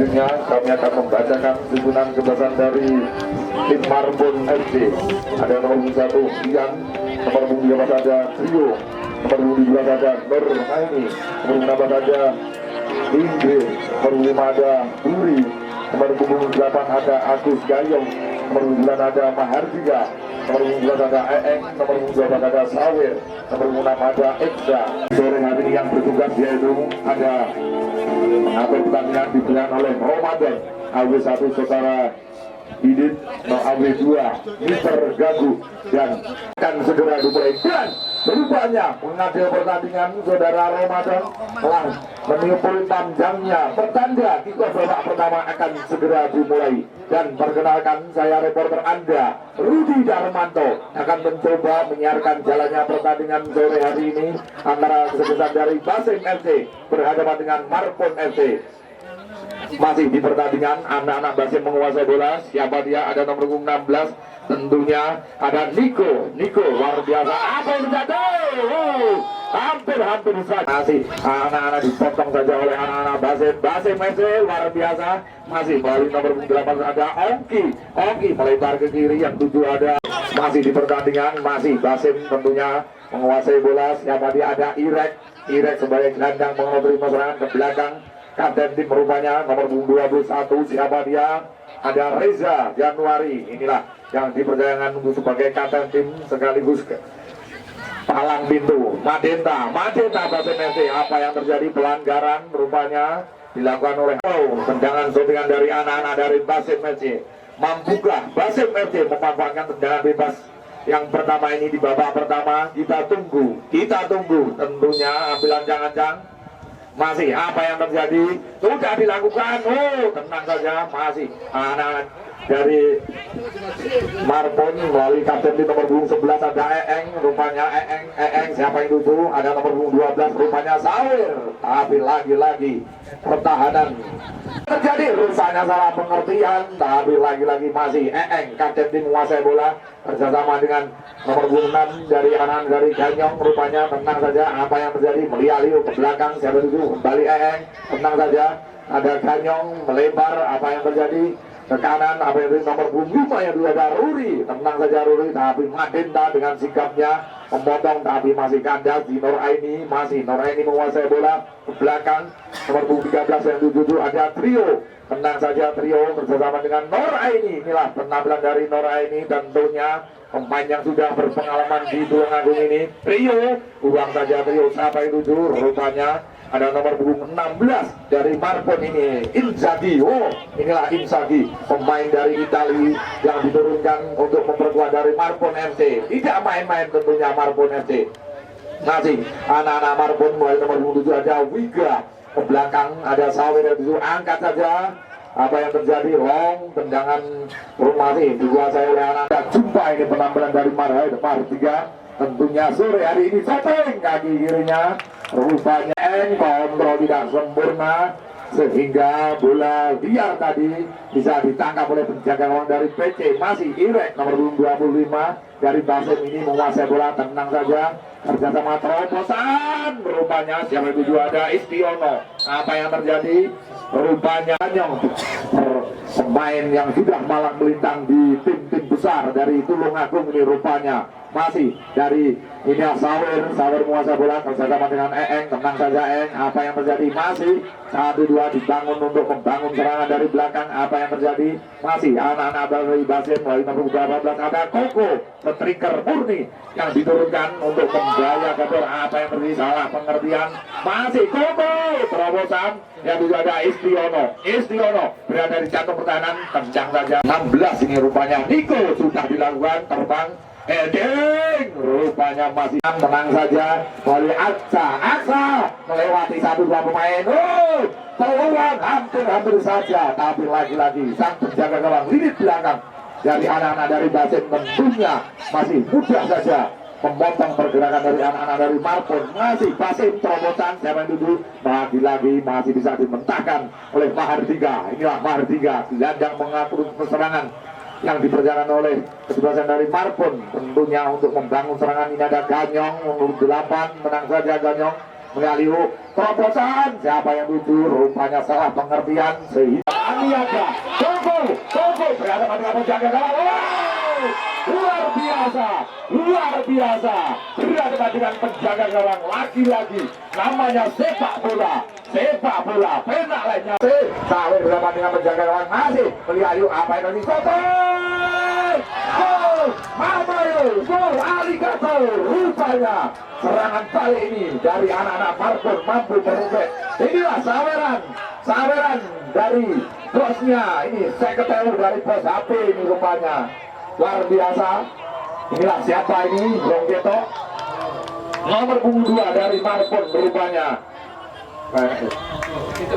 selanjutnya kami akan membacakan susunan kebasan dari tim Marbon FC. Ada nomor 1 Ian, nomor 2 ada Trio, nomor 2 ada Nur Haini, nomor 6 ada Inggris, nomor 5 ada Buri, nomor 8 ada Agus Gayong, nomor 9 ada Mahardika, nomor 11 ada Eeng, nomor 12 ada Sawir, nomor 6 ada Eksa. Sore hari ini yang bertugas yaitu ada mengatur pertandingan diberikan oleh Ramadan AW1 Saudara Didit, AW2 Mister Gagu, dan akan segera dimulai. Dan rupanya mengadil pertandingan Saudara Ramadan telah meniupul panjangnya pertanda kick-off babak pertama akan segera dimulai. Dan perkenalkan, saya reporter Anda Rudi Darmanto akan mencoba menyiarkan jalannya pertandingan sore hari ini antara kesebelasan dari Basim FC berhadapan dengan Marbon FC. Masih di pertandingan, anak-anak Basim menguasai bola. Siapa dia? Ada nomor 16, tentunya ada Niko luar biasa. Apa yang terjadi? Hampir saja masih anak-anak dipotong saja oleh anak-anak Basim FC luar biasa. Masih melalui nomor 8 ada Ongki melebar ke kiri, yang 7 ada. Masih di pertandingan, masih Basim tentunya menguasai bola. Siapa dia? Ada Irek sebagai gelandang mengotori serangan ke belakang. Kapten tim rupanya nomor 21, siapa dia? Ada Reza Januari. Inilah yang dipercayakan untuk sebagai kapten tim sekaligus palang pintu. Madenta Basim FC. Apa yang terjadi? Pelanggaran rupanya dilakukan oleh tendangan shootingan dari anak-anak dari Basim FC. Mampukah Basim FC memanfaatkan tendangan bebas yang pertama ini di babak pertama? Kita tunggu tentunya ambilan jangan-jangan. Masih apa yang terjadi? Sudah dilakukan. Tenang saja. Masih anak-anak dari Marbon melalui kapten di nomor 11 ada Eeng. Rupanya Eeng siapa yang tuju? Ada nomor 12 rupanya Sawir. Tapi lagi-lagi pertahanan terjadi, rupanya salah pengertian. Tapi lagi-lagi masih Eeng kapten tim menguasai bola bersama dengan nomor 6 dari anak dari Ganyong. Rupanya tenang saja. Apa yang terjadi? Melialiu ke belakang. Siapa itu? Kembali Eeng. Tenang saja. Ada Ganyong melebar. Apa yang terjadi? Ke kanan. Apa yang terjadi? Nomor 5 yang dua ada Ruri. Tenang saja Ruri. Tapi Madenta dengan sikapnya memotong, tapi masih kandas di Noraini. Masih Noraini menguasai bola ke belakang. Nomor 13 yang 7 ada Trio. Tenang saja Trio bersama dengan Noraini. Inilah penampilan dari Noraini, tentunya pemain yang sudah berpengalaman di Tulungagung ini. Trio, uang saja Trio. Siapa yang 7? Rupanya ada nomor 16 dari Marbon ini, Inzaghi. Inilah Inzaghi, pemain dari Italia yang diturunkan untuk memperkuat dari Marbon FC. Tidak main-main tentunya Marbon FC. Masih anak-anak Marbon mulai nomor 7 ada Wiga. Ke belakang ada Sawir yang 7, angkat saja. Apa yang terjadi? Long tendangan Rumasi dikuasai oleh anak-anak. Jumpa ini penampilan dari Mahardika. Tentunya sore hari ini shooting kaki kirinya. Rupanya kontrol tidak sempurna sehingga bola liar tadi bisa ditangkap oleh penjaga gawang dari PC. Masih Irek nomor 25 dari Basim ini menguasai bola. Tenang saja, kerjasama terobosan. Rupanya siapa itu? Ada Istiono. Apa yang terjadi? Rupanya pemain yang sudah malang melintang di tim-tim besar dari Tulungagung ini rupanya. Masih dari ini Sawir menguasai bola bersama dengan Eeng. Tenang saja Eeng. Apa yang terjadi? Masih 1-2 dibangun untuk membangun serangan dari belakang. Apa yang terjadi? Masih anak-anak dari Basim melalui nomor 12 ada Koko, striker murni yang diturunkan untuk membayar gol. Apa yang terjadi? Salah pengertian. Masih Koko terobosan yang juga ada Istiono berada di jantung pertahanan. Kencang saja 16 ini rupanya. Niko sudah dilakukan terbang heading, rupanya masih tenang saja melalui Aksa melewati 1-2 pemain. Peluang hampir saja, tapi lagi-lagi sang penjaga gawang lini belakang dari anak-anak dari Basim tentunya masih mudah saja memotong pergerakan dari anak-anak dari Marbon. Masih Basim terobosan, siapa yang duduk? Lagi-lagi masih bisa dimentahkan oleh Mahardika. Inilah Mahardika, gelandang mengatur serangan yang diperjalan oleh kesebelasan dari Marbon. Tentunya untuk membangun serangan ini ada Ganyong nomor 8. Menang saja Ganyong. Melihat terobosan, siapa yang tuju? Rupanya salah pengertian sehingga Maniaga. Koko berhadapan dengan penjaga gawang. Wow, luar biasa berhadapan dengan penjaga gawang lagi-lagi. Namanya sepak bola penak lainnya. Sawer berhadapan dengan penjaga gawang masih melihat yuk apa yang ini gol aligator. Rupanya serangan balik ini dari anak-anak Marbon mampu merobek. Inilah saweran dari bosnya ini, sekretari dari bos HP ini rupanya luar biasa. Inilah siapa ini, Bung Geto, nomor punggung 2 dari Marbon rupanya.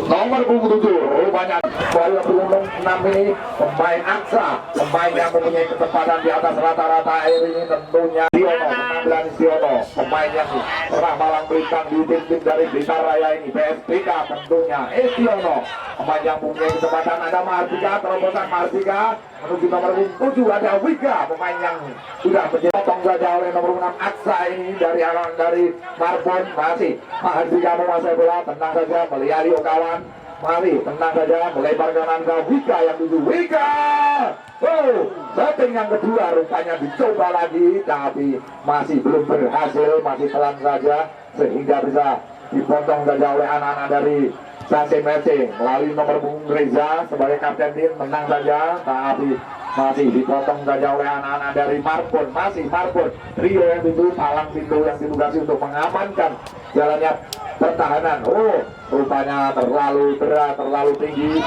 Nomor punggung 7 rupanya baru punggung 6 ini pemain Aksa, pemain yang mempunyai kecepatan di atas rata-rata air ini tentunya Siono, penampilan Siono, pemain yang pernah malang melintang di tim dari Blitar Raya ini, PSBK tentunya Siono, pemain yang mempunyai kecepatan. Ada Mardika, terobosan Mardika menuju nomor punggung 7 ada Wika, pemain yang sudah potong saja oleh nomor 6 Aksa ini dari Marbon. Masih Mardika menguasai bola, tenang saja melihat kawan. Mari tenang saja melebar kanan ke Wika yang tuju. Wika, setting yang kedua rupanya dicoba lagi tapi masih belum berhasil, masih pelan saja sehingga bisa dipotong saja oleh anak-anak dari Sasim FC melalui nomor punggung Reza sebagai kapten tim. Menang saja tapi masih dipotong saja oleh anak-anak dari Marbon. Masih Marbon trio yang tuju, palang pintu yang ditugasi untuk mengamankan jalannya pertahanan. Rupanya terlalu berat, terlalu tinggi.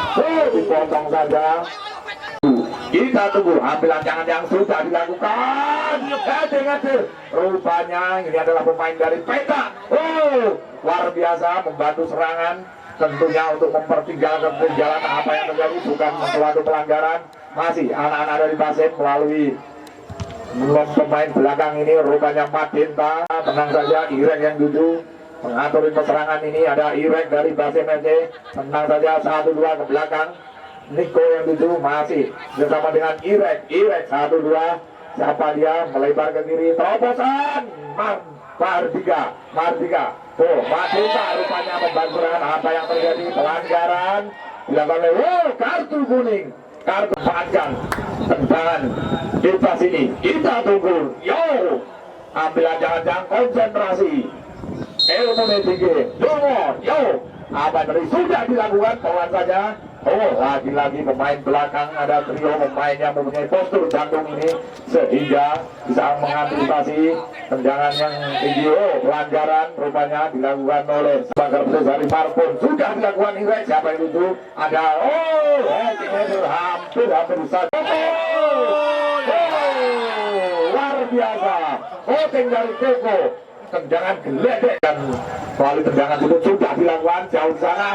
Dipotong saja. Kita tunggu ambil lancangan yang sudah dilakukan. Rupanya ini adalah pemain dari Peta. Luar biasa membantu serangan, tentunya untuk mempertinggalkan jalan apa yang terjadi, bukan suatu pelanggaran. Masih anak-anak dari Basim melalui pemain belakang ini rupanya Madinta. Tenang saja, Irek yang duduk mengaturin serangan ini. Ada Irek dari Basim FC, tenang saja 1-2 ke belakang. Niko yang duduk masih bersama dengan Irek 1-2. Siapa dia melebar ke kiri, terobosan Mardika. Madinta rupanya membantu apa yang terjadi, pelanggaran dilakukan oleh kartu kuning, kartu panjang, tendangan bebas ini. Kita tunggu. Ambil jangan konsentrasi, ilmu tinggi. Apa yang sudah dilakukan, kawan saja. Lagi-lagi pemain belakang, ada trio pemain yang mempunyai postur jantung ini sehingga bisa mengantisipasi tendangan yang tinggi. Pelanggaran rupanya dilakukan oleh sebagai dari Marbon. Sudah dilakukan Irek. Siapa yang itu? Ada hampir saja. Luar biasa. Voting dari Koko. Tendangan geledek dan melalui tendangan itu sudah dilakukan jauh sana.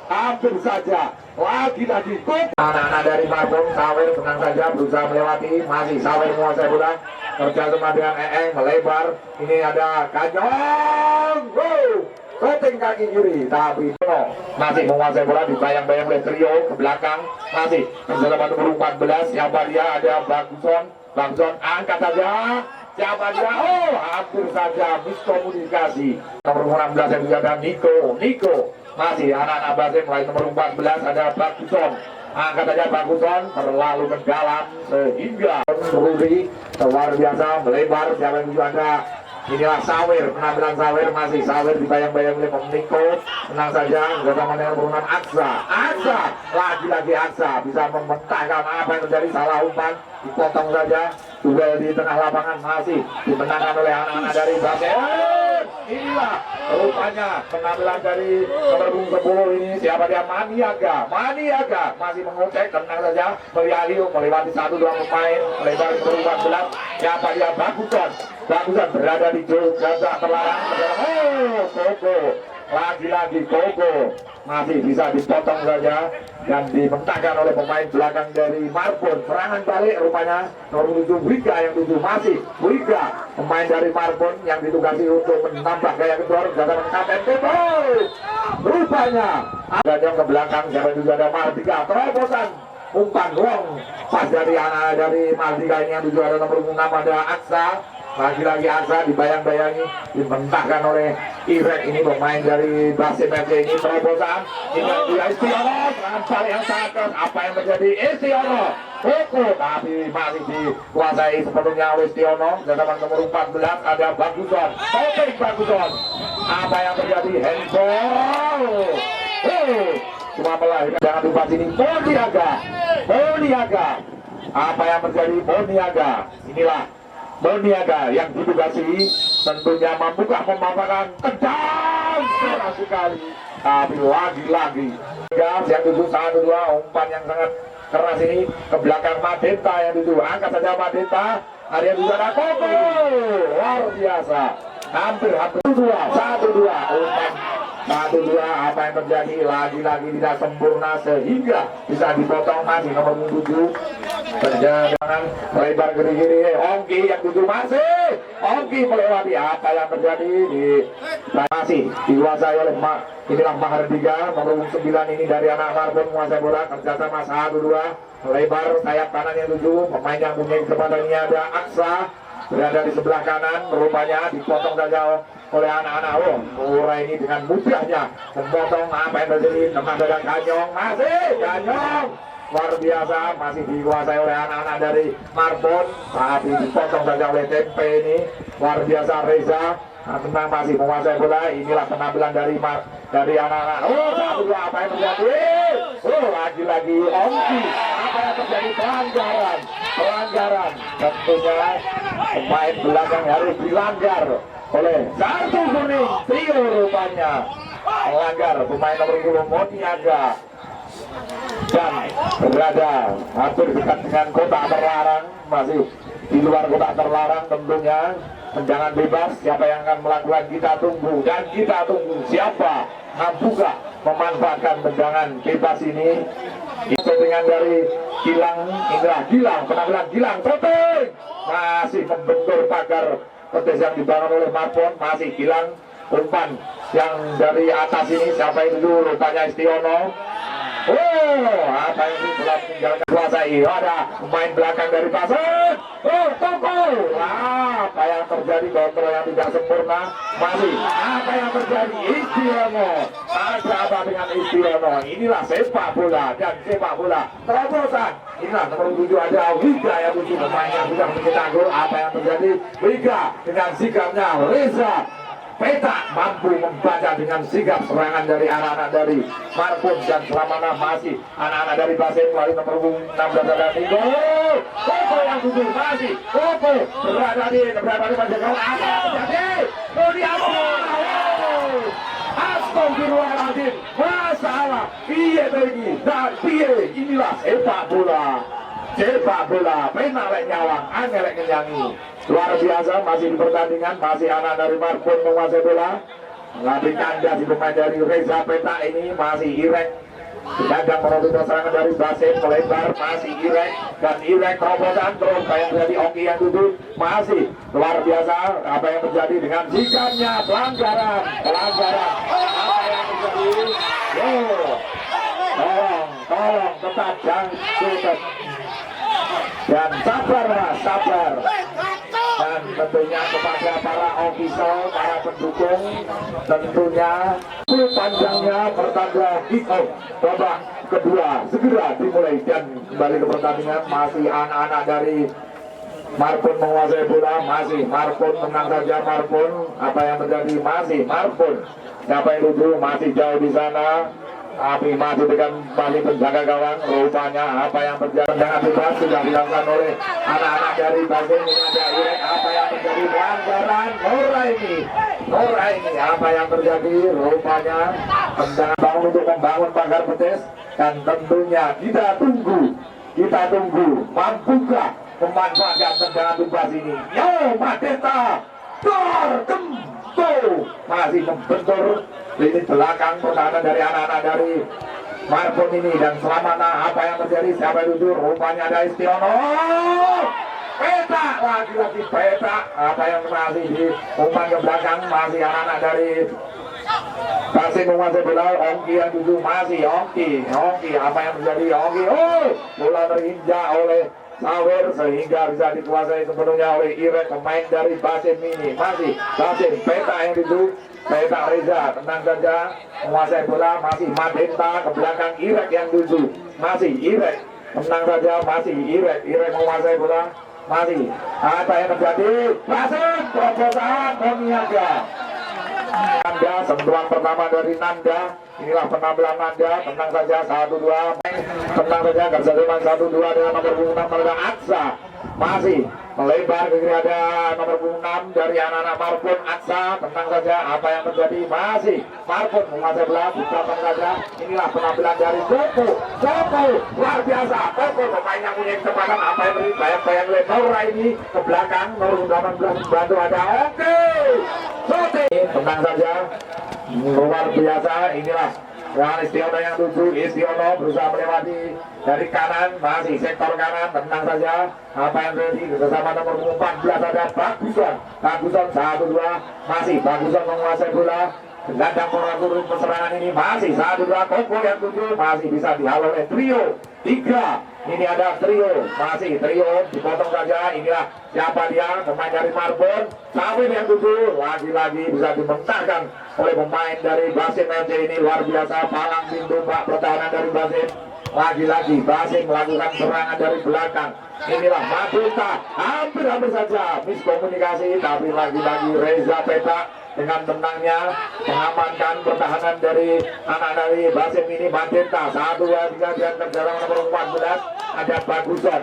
Hampir saja lagi-lagi anak-anak dari Marbon. Sawer tenang saja berusaha melewati, masih Sawer menguasai bola, kerja sama dengan melebar. Ini ada Kanyong, setting kaki kiri tapi masih menguasai bola, dibayang-bayang oleh trio ke belakang. Masih bersama nomor 14, siapa dia? Ada Bangson angkat saja. Siapa dia? Hampir saja miskomunikasi. Nomor 16 yang juga ada Niko. Masih anak-anak Basim mulai nomor 14 ada Baguson. Angkat saja Baguson, terlalu ke dalam sehingga Rudi luar biasa melebar. Siapa yang juga ada? Inilah Sawer, penampilan Sawer, masih Sawer dibayang-bayang oleh Niko. Tenang saja, bersama dengan nomor 6 Aksa, lagi-lagi Aksa bisa mementahkan apa yang terjadi, salah umpan, dipotong saja. Duel di tengah lapangan masih dimenangkan oleh anak-anak dari Basim. Inilah rupanya penampilan dari nomor 10 ini. Siapa dia? Maniaga masih mengocek, tenang saja melihat melewati 1-2 pemain, melebar ke 14. Siapa dia? Baguson berada di Jakarta terlarang. Koko lagi-lagi Koko masih bisa dipotong saja dan dimentahkan oleh pemain belakang dari Marbon. Serangan balik rupanya nomor 7 Wika yang tuju. Masih Wika, pemain dari Marbon yang ditugasi untuk menambah gaya kedor berdasarkan kapten Pepo. Rupanya ada ke belakang, siapa juga ada Mardika, terobosan umpan pas dari anak dari Mardika ini yang tuju. Ada nomor 6 ada Aksa. lagi-lagi Aksa dibayang-bayangi, dimentahkan oleh Irek. Ini pemain dari Basim FC ini. Terobosan ini dia Istiono, serangan balik yang sangat keras. Apa yang terjadi? Istiono pukul, tapi masih dikuasai sepenuhnya oleh Istiono. Jangkauan nomor 14 ada Baguson, Topik Baguson. Apa yang terjadi? Handball. Cuma melahirkan, jangan lupa sini Boniaga. Apa yang terjadi? Boniaga. Inilah Boniaga yang ditugasi, tentunya mampukah memanfaatkan, tendang keras sekali, tapi lagi-lagi yang tujuh 1-2, umpan yang sangat keras ini ke belakang Madenta yang tujuh, angkat saja Madenta, ada yang juga ada Koko, luar biasa, hampir 1-2, umpan 1-2. Apa yang terjadi? Lagi-lagi tidak sempurna sehingga bisa dipotong. Masih nomor 7 perjalanan melebar ke kiri. Ongki yang 7 masih Ongki melewati. Apa yang terjadi? Masih dikuasai oleh inilah Mahardika nomor 9 ini dari anak Marbon menguasai bola, kerjasama 1-2 melebar sayap kanan yang 7. Pemain yang punya kesempatan ini ada Aksa berada di sebelah kanan, rupanya dipotong saja oleh anak-anak. Murah ini dengan mudahnya memotong. Apa yang terjadi? Teman dari Ganyong, masih Ganyong luar biasa, masih dikuasai oleh anak-anak dari Marbon, tapi dipotong saja oleh Tempe ini. Luar biasa Reza tenang masih menguasai bola. Inilah penampilan dari anak-anak. 1-2. Apa yang terjadi? Lagi-lagi Ongki. Apa yang terjadi? Pelanggaran. Tentunya pemain belakang harus dilanggar oleh kartu kuning trio, rupanya melanggar pemain nomor 10 Moniaga dan berada hampir dekat dengan kotak terlarang, masih di luar kotak terlarang tentunya. Tendangan bebas, siapa yang akan melakukan kita tunggu, dan kita tunggu siapa mampukah memanfaatkan tendangan bebas ini. Itu dengan dari Gilang, Indra Gilang, penampilan Gilang, shooting masih membentur pagar petis yang dibangun oleh Marbon. Masih Gilang, umpan yang dari atas ini siapa itu dulu? Rupanya Istiono. Apa yang telah meninggalkan kuasai? Ada pemain belakang dari Pasir. Toko. Apa yang terjadi? Kontrol yang tidak sempurna. Masih apa yang terjadi? Istiono. Ada apa dengan Istiono? Inilah sepak bola dan sepak bola terobosan. Inilah nomor 7 ada Wiga yang 7 pemain yang sudah mencetak gol. Apa yang terjadi? Wiga dengan sikapnya Reza Peta mampu membaca dengan sigap serangan dari anak-anak dari Marbon, dan selamanya masih anak-anak dari Basim melalui nomor 16 ada Nigo. Koko yang 7 masih Koko berada di masih kau. Apa yang terjadi? Diampun. Astagfirullahaladzim, masalah piye lagi dan piye. Inilah sepak bola pena lek nyawang, angel lek ngenyangi. Luar biasa, masih di pertandingan, masih anak dari Marbon menguasai bola. Melatih kanda si pemain dari Reza Peta ini, masih Irek sedang menutup serangan dari Basim melebar, masih Irek, dan Irek terobosan terus yang terjadi. Oki yang duduk masih luar biasa. Apa yang terjadi dengan sikapnya? Pelanggaran. Apa yang terjadi? Tolong tetap jangan sudah, dan sabar. Dan tentunya kepada para official, para pendukung, tentunya panjangnya pertanda kick off babak kedua segera dimulai, dan kembali ke pertandingan. Masih anak-anak dari Marbon menguasai bola, masih Marbon menang saja. Marbon, apa yang terjadi? Masih Marbon, siapa yang dulu masih jauh di sana, tapi masih dengan balik penjaga gawang. Rupanya apa yang terjadi? Tendangan bebas sudah dilakukan oleh anak-anak dari Basim. Ini ada Irek. Apa yang terjadi? Pelanggaran Nora ini. Apa yang terjadi? Rupanya tendangan bangun untuk membangun pagar petis, dan tentunya kita tunggu mampukah memanfaatkan tendangan bebas ini. Madeta masih membentur lini belakang pertahanan dari anak-anak dari Marbon ini, dan selamanya apa yang terjadi? Siapa yang duduk? Rupanya ada Istiono. Peta, lagi-lagi Peta. Apa yang masih di umpan ke belakang? Masih anak-anak dari Basim menguasai bola. Ongki yang duduk masih Ongki. Apa yang terjadi? Ongki. Bola terinjak oleh Sawer sehingga bisa dikuasai sepenuhnya oleh Irek, pemain dari Basim ini. Masih Basim, Peta yang dituju, Peta Reza tenang saja menguasai bola. Masih Madenta ke belakang Irek yang tuju. Masih Irek tenang saja, masih Irek menguasai bola. Masih apa yang terjadi? Basim terobosan Moniaga. Nanda, sentuhan pertama dari Nanda. Inilah penampilan Nanda. Tenang saja 1-2. Tenang saja kerjasama 1-2 dengan nomor 6 adalah Aksa. Masih melebar ke kiri ada nomor 6 dari anak-anak Marpun. Aksa, tenang saja apa yang terjadi. Masih Marpun menguasai bola. Tenang saja. Inilah penampilan dari Koko. Luar biasa. Koko pemain yang punya kecepatan. Apa yang terjadi? Bayang-bayang Nora ini ke belakang. Nomor 18 bantu ada. Oke. Tenang saja, luar biasa. Inilah Yohan Istiono yang tuju. Istiono berusaha melewati dari kanan, masih sektor kanan. Tenang saja apa yang terjadi bersama nomor 14 ada Baguson 1-2. Masih Baguson menguasai bola. Gelandang mengatur serangan ini. Masih 1-2. Koko yang tuju masih bisa dihalau oleh trio 3. Ini ada trio, masih trio dipotong saja. Inilah siapa dia, pemain dari Marbon. Sawin yang tuju lagi-lagi bisa dimentahkan oleh pemain dari Basim FC ini. Luar biasa, palang pintu Pak pertahanan dari Basim. Lagi-lagi Basim melakukan serangan dari belakang. Inilah Madenta, hampir saja miskomunikasi, tapi lagi-lagi Reza Peta dengan tenangnya mengamankan pertahanan dari anak dari Basim ini. Madenta 1-2-3 dan terjalan nomor 14 ada Baguson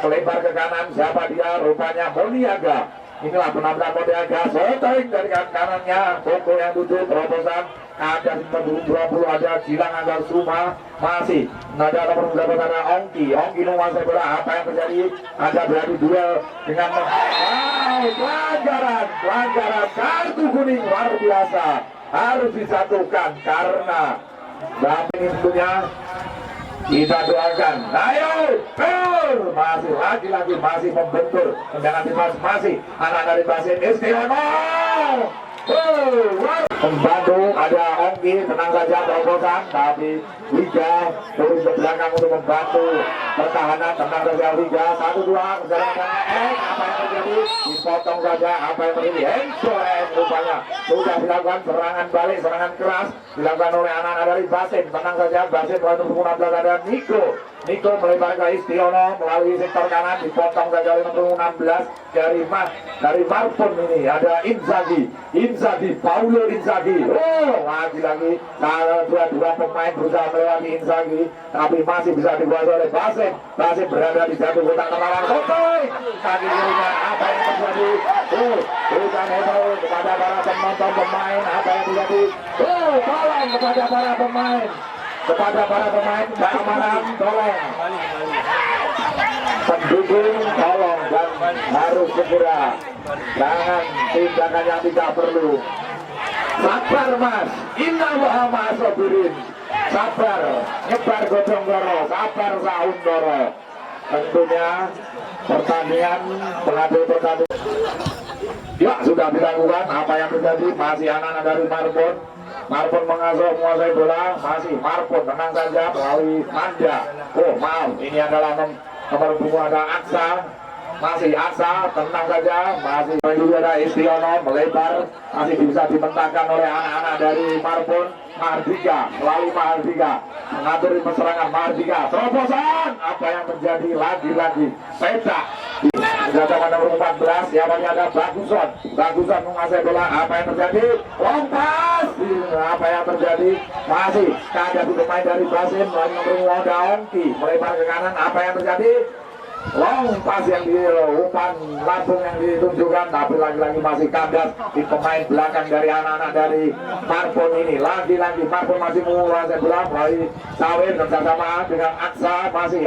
melebar ke kanan. Siapa dia? Rupanya Moniaga. Inilah penampilan Moniaga, shooting dari kanannya. Koko yang tuju terobosan. Ada 20 ada Gilang Anggar Suma. Masih ada nomor 18 ada Ongki menguasai bola. Apa yang terjadi? Ada berarti duel dengan pelanggaran kartu kuning luar biasa, harus disatukan karena Bapak ini tentunya kita doakan. Ayo, masih lagi-lagi masih membentur tendangan timnas. Masih anak dari Basim Istiono. Membantu ada Ongki, tenang saja terobosan, tapi Liga terus ke belakang untuk membantu pertahanan. Tenang saja Liga 1-2 perjalanan apa yang terjadi? Dipotong saja apa yang terjadi. Handsome rupanya sudah dilakukan serangan balik, serangan keras dilakukan oleh anak-anak dari Basim. Tenang saja Basim untuk 16 ada Niko melebar ke Istiono melalui sektor kanan, dipotong saja oleh nomor 16 dari Marpon ini ada Inzaghi, Paulo Inzaghi. Lagi-lagi dua pemain berusaha melewati Inzaghi, tapi masih bisa dikuasai oleh Basim. Basim berada di satu kotak kepala kotak. Kaki kirinya apa yang terjadi? Bukan hebat kepada para penonton pemain. Apa yang terjadi? Tolong kepada para pemain. Keamanan tolong. Pendukung tolong dan harus segera. Jangan tindakan yang tidak perlu. Sabar mas, inna Muhammad sobirin. Sabar, nyebar godong doro, sabar saun doro. Tentunya pertandingan ya sudah dilakukan. Apa yang terjadi? Masih anak-anak dari Marpon menguasai bola. Masih Marpon, tenang saja melalui Manda. Maaf, ini adalah nomor punggung ada Aksa. Masih Aksa, tenang saja. Masih ada Istiono melebar, masih bisa dimentahkan oleh anak-anak dari Marpon. Mahardika melalui Mahardika mengatur serangan. Mahardika terobosan. Apa yang terjadi? Lagi-lagi Peta Senjata nomor 14, siapanya ada Baguson menguasai bola. Apa yang terjadi? Lompas. Apa yang terjadi? Masih ada pemain dari Basim nomor 2 ada Ongki melebar ke kanan. Apa yang terjadi? Lompas yang umpan lambung yang ditunjukkan, tapi lagi-lagi masih kandas di pemain belakang dari anak-anak dari Marpon ini. Lagi-lagi Marpon masih menguasai bola melalui Sawir kerjasama dengan Aksa. Masih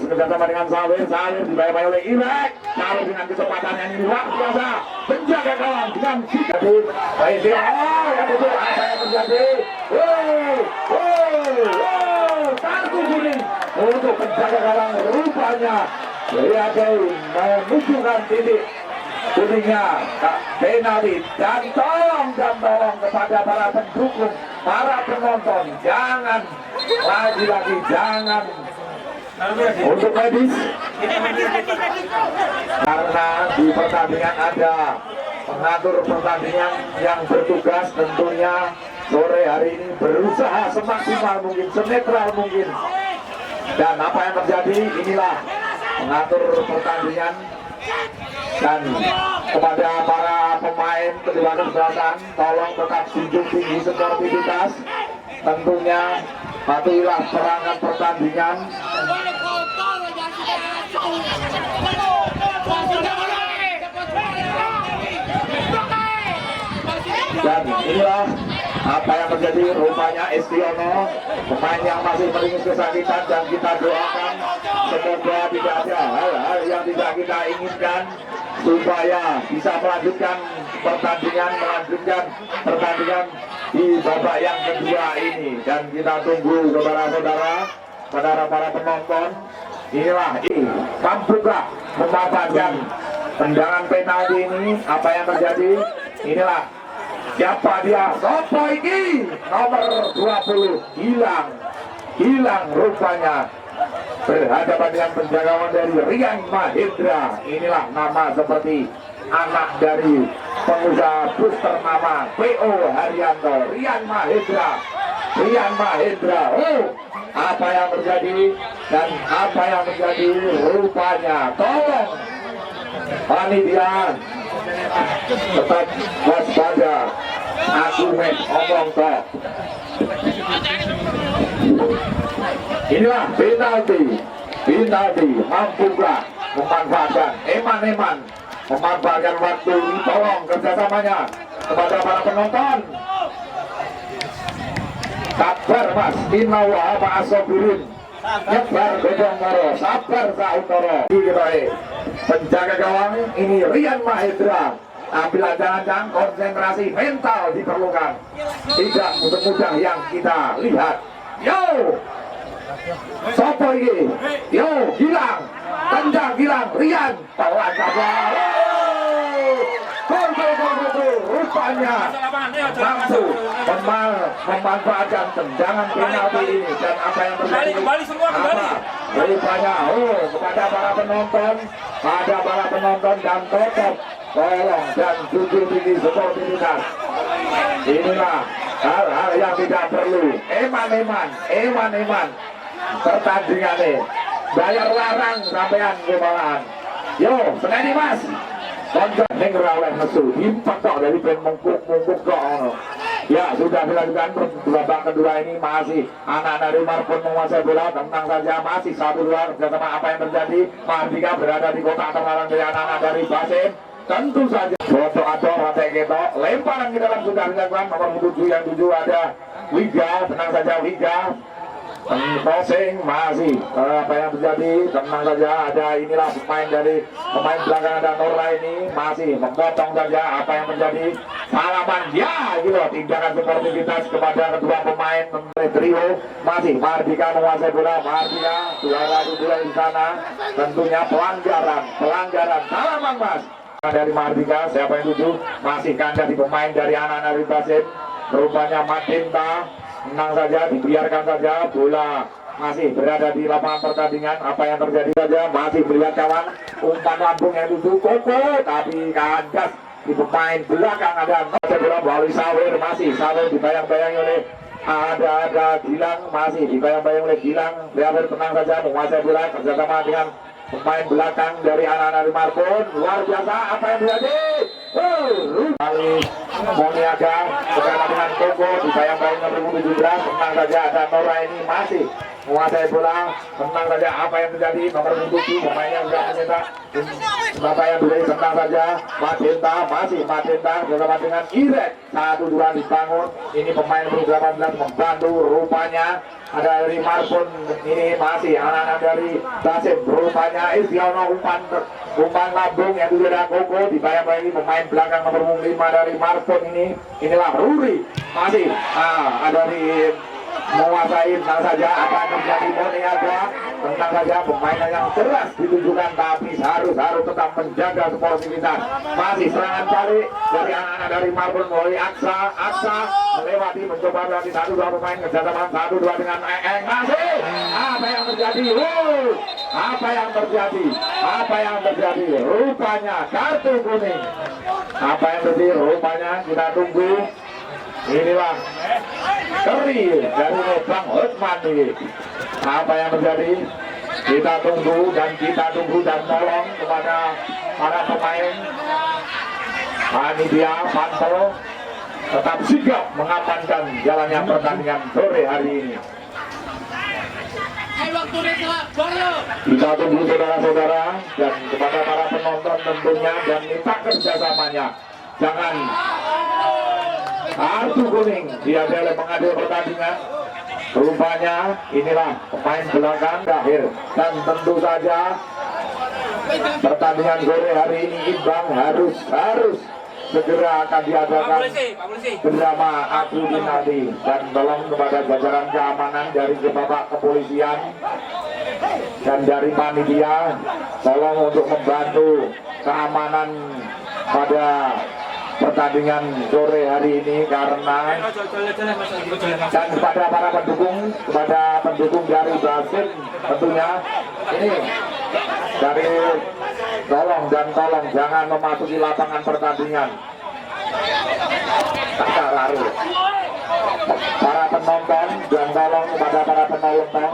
kerjasama dengan Sawir dibayar oleh Irek. Sawir dengan kecepatan yang luar biasa menjaga gawang dengan jadi yang itu apa yang terjadi? Kartu kuning untuk penjaga gawang rupanya Riyadei menunjukkan titik kuningnya penalti. Dan tolong kepada para pendukung, para penonton, jangan lagi-lagi jangan untuk medis, karena di pertandingan ada pengatur pertandingan yang bertugas tentunya sore hari ini berusaha semaksimal mungkin, senetral mungkin. Dan apa yang terjadi, inilah mengatur pertandingan. Dan kepada para pemain kedua kesebelasan, tolong tetap junjung tinggi sportivitas. Tentunya patuhilah perangkat pertandingan. Dan inilah apa yang terjadi, rupanya Estiono, pemain yang masih meringis kesakitan, dan kita doakan semoga tidak ada hal-hal yang tidak kita inginkan supaya bisa melanjutkan pertandingan di babak yang kedua ini. Dan kita tunggu kepada saudara para penonton. Inilah Kampuka mendapatkan tendangan penalti ini. Apa yang terjadi, inilah siapa dia, sopo ini nomor 20 hilang rupanya, berhadapan dengan penjagawan dari Rian Mahendra. Inilah nama seperti anak dari pengusaha bus ternama PO Haryanto, Rian Mahendra. Oh, apa yang terjadi, dan apa yang terjadi rupanya, tolong panitia tetap waspada. Aku ngomong toh, inilah penalti, mampukah memanfaatkan Eman memanfaatkan waktu ini. Tolong kerjasamanya kepada para penonton. Sabar mas, inawa apa asobirin, nyebar godong moro, sabar sautoro. Penjaga gawang ini Rian Mahendra. Ambil jangan-jangan konsentrasi mental diperlukan, tidak mudah-mudah yang kita lihat. Yo, sopo ini, yo hilang, tendang hilang, Rian pelan saja. Gol, rupanya mampu memanfaatkan tendangan penalti ini. Dan apa yang terjadi, rupanya kepada para penonton dan tetap tolong dan jujur tinggi sportivitas. Inilah hal-hal yang tidak perlu. Eman pertandingan ini bayar larang sampean kemalahan. Yo, seneni mas. Konjak oleh nesu, impak kok dari pen mungkuk kok. Ya, sudah dilakukan babak kedua ini, masih anak-anak dari Marbun menguasai bola. Tenang saja, masih 1-2 kerjasama. Apa yang terjadi, Mardika berada di kotak terlarang dari anak-anak dari Basim. Tentu saja foto atau rantai ketok, lemparan ke dalam sudah dilakukan. Nomor 7 yang 7 ada Liga, tenang saja Liga. Posing masih apa yang terjadi, tenang saja. Ada inilah pemain belakang, ada Nora ini masih memotong saja. Apa yang terjadi, salaman ya gitu, tindakan sportivitas kepada kedua pemain trio. Masih Mardika menguasai bola, Mardika juara di sana. Tentunya pelanggaran salaman mas dari Mardika. Siapa yang tuju, masih kandas di pemain dari anak-anak dari Basim, rupanya Madinta. Tenang saja, dibiarkan saja, bola masih berada di lapangan pertandingan. Apa yang terjadi saja, masih melihat kawan, umpan lambung yang tuju Koko, tapi kandas di pemain belakang. Ada bola melalui Sawir, masih Sawir dibayang-bayangi oleh ada Gilang, masih dibayang-bayangi oleh Gilang. Sawir tenang saja menguasai bola kerjasama dengan pemain belakang dari anak-anak dari Marbun. Luar biasa apa yang terjadi. Kali Moniaga bersama dengan Togo dibayang-bayang nomor 17. Tenang saja, ada Nora ini masih menguasai bola. Tenang saja apa yang terjadi, nomor 7 pemainnya sudah mencetak. Bapak yang beli, tenang saja. Madinta bersama dengan Irek. 1-2 dibangun. Ini pemain nomor 18 membantu, rupanya ada dari Marbun ini masih anak-anak dari Basim. Rupanya Istiono umpan lambung yang dulu ada Koko, dibayang-bayangi pemain belakang nomor 5 dari Marbun ini. Inilah Ruri masih ada di menguasai. Tenang saja apa yang terjadi, Moniaga. Tenang saja, pemain yang keras ditunjukkan, tapi harus tetap menjaga sportivitas. Masih serangan balik dari anak-anak dari Marbun melalui Aksa melewati, mencoba melewati 1-2 pemain kerjasama 1-2 dengan Eeng. Masih apa yang terjadi, Apa yang terjadi? Apa yang terjadi? Rupanya kartu kuning. Apa yang terjadi? Rupanya kita tunggu. Inilah keri dari Bang Hotman ini. Apa yang terjadi? Kita tunggu dan tolong kepada para pemain. Panitia pantau tetap sigap mengamankan jalannya pertandingan sore hari ini. Kita tunggu saudara-saudara dan kepada para penonton tentunya dan minta kerjasamanya. Jangan kartu kuning diambil oleh pengadil pertandingan. Rupanya inilah pemain belakang akhir dan tentu saja pertandingan sore hari ini imbang harus segera akan diadakan bersama adu penalti dan tolong kepada jajaran keamanan dari Bapak Kepolisian dan dari panitia tolong untuk membantu keamanan pada pertandingan sore hari ini karena dan kepada para pendukung dari Basim tentunya ini dari tolong jangan memasuki lapangan pertandingan. Para penonton dan tolong kepada para penonton,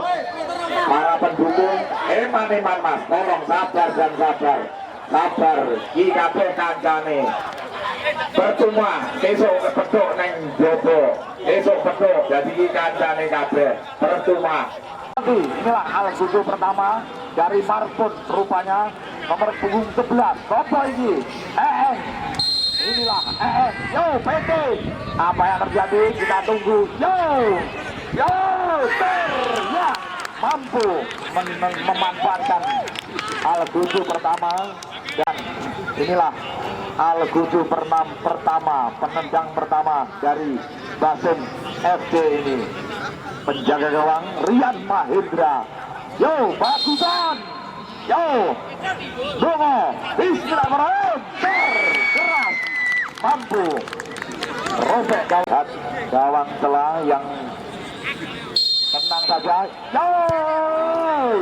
para pendukung, eman mas, tolong sabar dan sabar. IKP kancane. Percuma, besok kepedok neng jobo, besok pedok jadi kancane kabeh. Percuma. Inilah Al-Gudu pertama dari Marpun rupanya nomor punggung 11. Sopo ini? Inilah yo PT. Apa yang terjadi? Kita tunggu. Yo ya mampu memanfaatkan Al-Gudu pertama dan inilah Al-Gudu pertama penendang pertama dari Basim FC ini. Penjaga gawang Rian Mahendra. Yo bagusan. Yo Dongo. Bismillahirrahmanirrahim. Keras mampu robek gawang celah yang tenang saja. Yo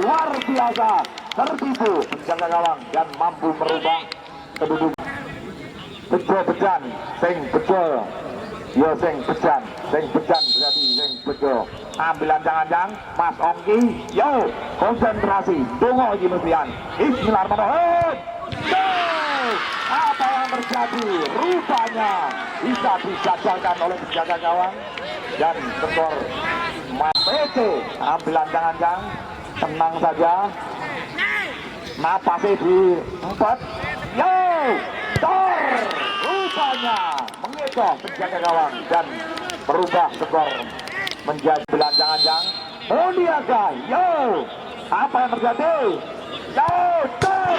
luar biasa tertipu penjaga gawang dan mampu merubah kedudukan. Bejo-bejan sing bejo. Yo sing bejan berarti sing bejo. Ambilan jangan Mas Ongki. Yo konsentrasi. Dongo iki mestian. Bismillahirrahmanirrahim. Apa yang terjadi? Rupanya bisa digagalkan oleh penjaga gawang dan skor PT. Ambilan jangan tenang saja. Napasnya di 4. Yo Tor rupanya mengecoh penjaga gawang dan merubah skor menjadi belanjang-anjang. Moniaga, yo apa yang terjadi? Yo Tor,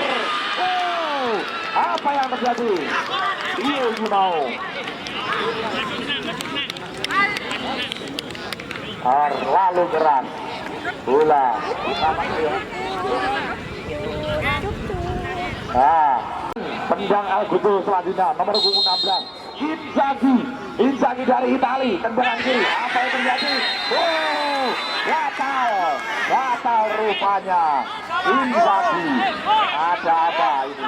apa yang terjadi? Iya mau lalu keras bola pendang Al-Gudu selanjutnya nomor 16 Inzaghi dari Itali, tendangan kiri. Apa yang terjadi? Gatal rupanya Inzaghi. Ada apa ini?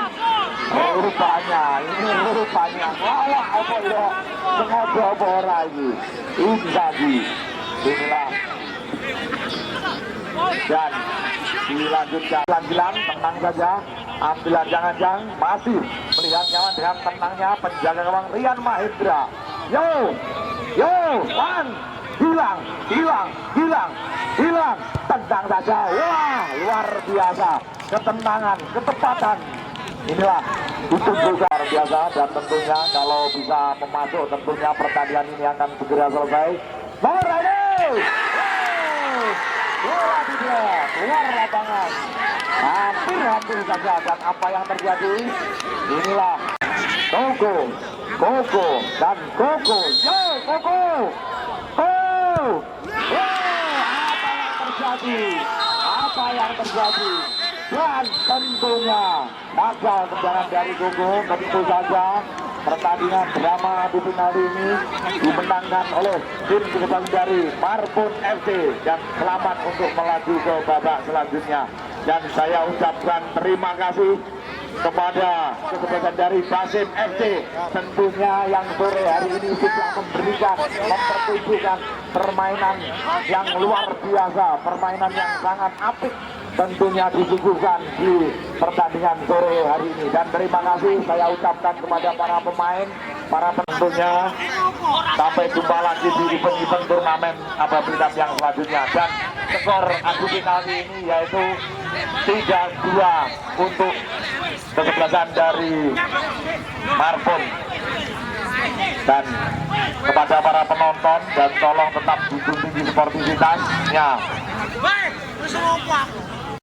Rupanya wah apa itu? Sengaja apa ora ini? Inzaghi. Inilah dan dilanjutkan tenang saja. Ambilan jangan masih melihat nyaman dengan tenangnya penjaga gawang Rian Mahendra. Yo Wan hilang tendang saja. Wah luar biasa ketenangan ketepatan inilah itu luar biasa dan tentunya kalau bisa memasuk tentunya pertandingan ini akan segera selesai. Nomor ini bola keluar lapangan hampir saja dan apa yang terjadi inilah Koko dan Koko apa yang terjadi dan tentunya gagal tendangan dari Koko. Tentu saja pertandingan drama adu penalti ini dimenangkan oleh tim dari Marpun FC dan selamat untuk melaju ke babak selanjutnya. dan saya ucapkan terima kasih kepada kesebelasan dari Basim FC tentunya yang sore hari ini sudah memberikan, mempertunjukkan permainan yang luar biasa, permainan yang sangat apik tentunya disuguhkan di pertandingan sore hari ini. Dan terima kasih saya ucapkan kepada para pemain, para tentunya sampai jumpa lagi di event-event turnamen apabila yang selanjutnya. Dan skor adu final ini yaitu 3-2 untuk kesebelasan dari Marbon. Dan kepada para penonton dan tolong tetap dijunjung sportivitasnya.